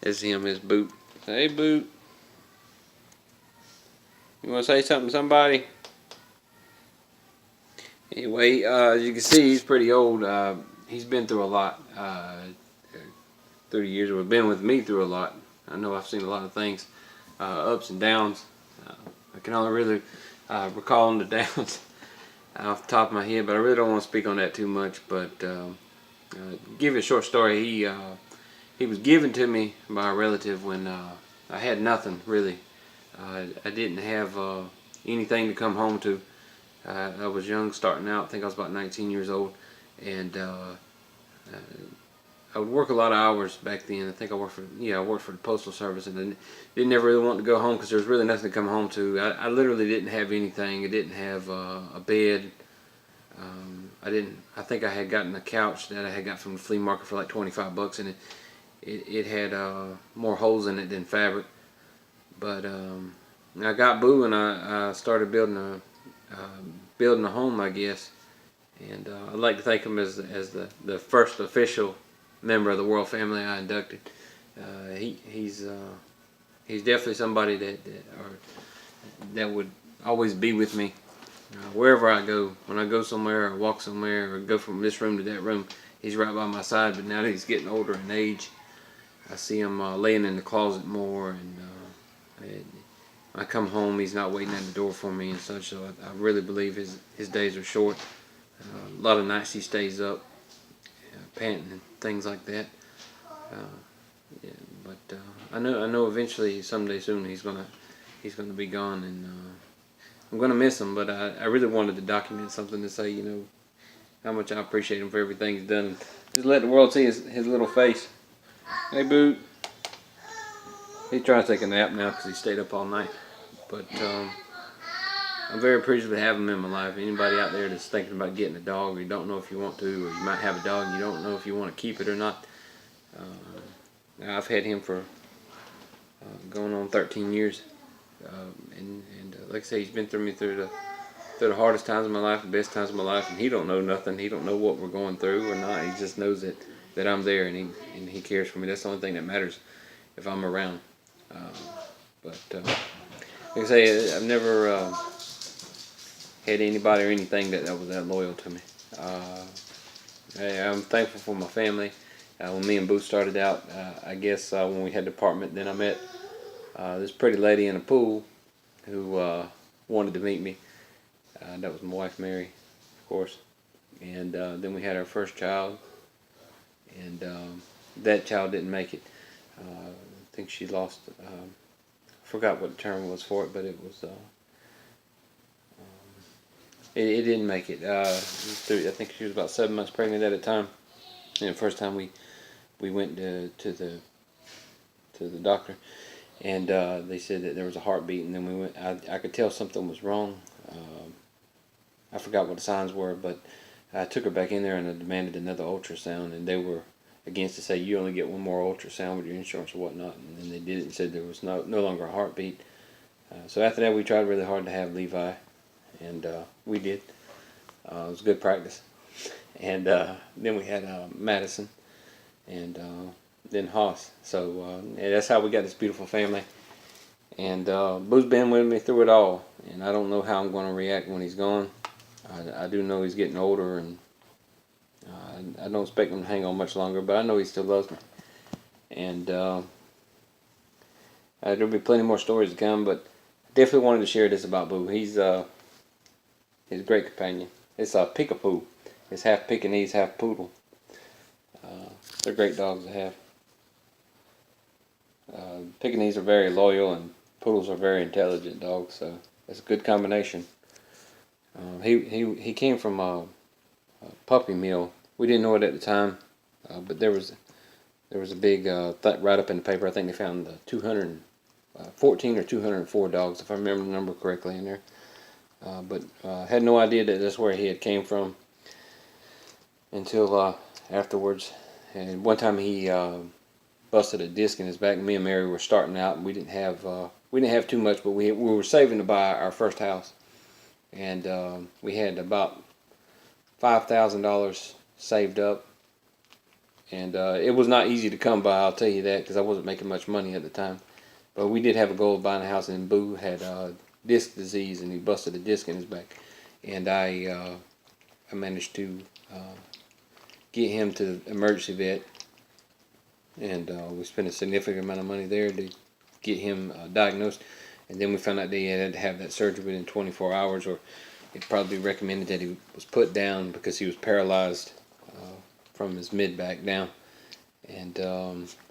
It's him, his Boot. Hey, Boot. You want to say something to somebody? Anyway, as you can see, he's pretty old. He's been through a lot. 30 years, well, been with me through a lot. I know I've seen a lot of things, ups and downs. I can only really recall the downs off the top of my head, but I really don't want to speak on that too much. But give you a short story. He was given to me by a relative when I had nothing really. I didn't have anything to come home to. I was young, starting out. I think I was about 19 years old, and I would work a lot of hours back then. I think I worked for the postal service, and then didn't ever really want to go home because there was really nothing to come home to. I literally didn't have anything. I didn't have a bed. I think I had gotten a couch that I had got from the flea market for like 25 bucks, and it had more holes in it than fabric. But I got Boo, and I started building a home, I guess. And I'd like to thank him as the first official member of the Worrell family I inducted. He's definitely somebody that would always be with me wherever I go. When I go somewhere or walk somewhere or go from this room to that room, he's right by my side. But now that he's getting older in age, I see him laying in the closet more, and when I come home, he's not waiting at the door for me and such. So I really believe his days are short. A lot of nights he stays up, panting and things like that. Yeah, but I know eventually, someday soon, he's gonna be gone, and I'm gonna miss him. But I really wanted to document something to say, how much I appreciate him for everything he's done. Just let the world see his little face. Hey, Boot. He's trying to take a nap now because he stayed up all night. But I'm very appreciative to have him in my life. Anybody out there that's thinking about getting a dog, or you don't know if you want to, or you might have a dog and you don't know if you want to keep it or not. I've had him for going on 13 years, and like I say, he's been through the hardest times of my life, the best times of my life, and he don't know nothing. He don't know what we're going through or not. He just knows that I'm there, and he cares for me. That's the only thing that matters if I'm around. But like I say, I've never had anybody or anything that was that loyal to me. I'm thankful for my family. When me and Boo started out, I guess when we had the apartment, then I met this pretty lady in a pool who wanted to meet me. That was my wife, Mary, of course. And then we had our first child, and that child didn't make it. I think she lost, I forgot what the term was for it, but it was, it didn't make it. I think she was about 7 months pregnant at the time. And the first time we went to the doctor, and they said that there was a heartbeat, and then we went. I could tell something was wrong. I forgot what the signs were, but I took her back in there and I demanded another ultrasound, and they were against to say you only get one more ultrasound with your insurance or whatnot, and then they did it and said there was no longer a heartbeat. So after that, we tried really hard to have Levi, and we did. It was good practice. And then we had Madison, and then Haas. So yeah, that's how we got this beautiful family. And Boo's been with me through it all, and I don't know how I'm going to react when he's gone. I do know he's getting older, and I don't expect him to hang on much longer, but I know he still loves me. And there'll be plenty more stories to come, but I definitely wanted to share this about Boo. He's a great companion. It's a Peekapoo. It's half Pekingese, half poodle. They're great dogs to have. Pekingese are very loyal, and poodles are very intelligent dogs, so it's a good combination. He came from a puppy mill. We didn't know it at the time, but there was a big write-up in the paper. I think they found 214 or 204 dogs, if I remember the number correctly, in there. But had no idea that that's where he had came from until afterwards. And one time he busted a disc in his back. Me and Mary were starting out, and we didn't have too much, but we were saving to buy our first house, and we had about $5,000 saved up, And it was not easy to come by, I'll tell you that, because I wasn't making much money at the time. But we did have a goal of buying a house, and Boo had disc disease, and he busted a disc in his back. And I managed to get him to the emergency vet, and we spent a significant amount of money there to get him diagnosed. And then we found out that he had to have that surgery within 24 hours, or it probably recommended that he was put down because he was paralyzed from his mid-back down. And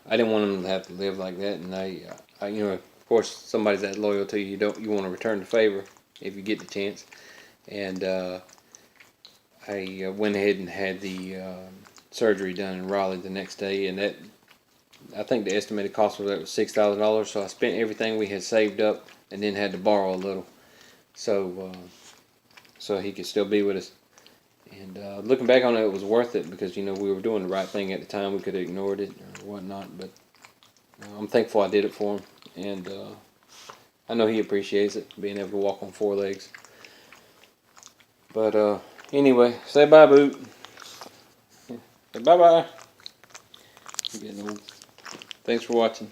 I didn't want him to have to live like that. And I you know, of course, somebody's that loyal to you, you want to return the favor if you get the chance. And I went ahead and had the surgery done in Raleigh the next day, and that, I think the estimated cost of that was $6,000. So I spent everything we had saved up, and then had to borrow a little, so he could still be with us. And looking back on it, it was worth it, because we were doing the right thing at the time. We could have ignored it or whatnot, but I'm thankful I did it for him, and I know he appreciates it, being able to walk on 4 legs. But anyway, say bye, Boot. Say bye-bye. Thanks for watching.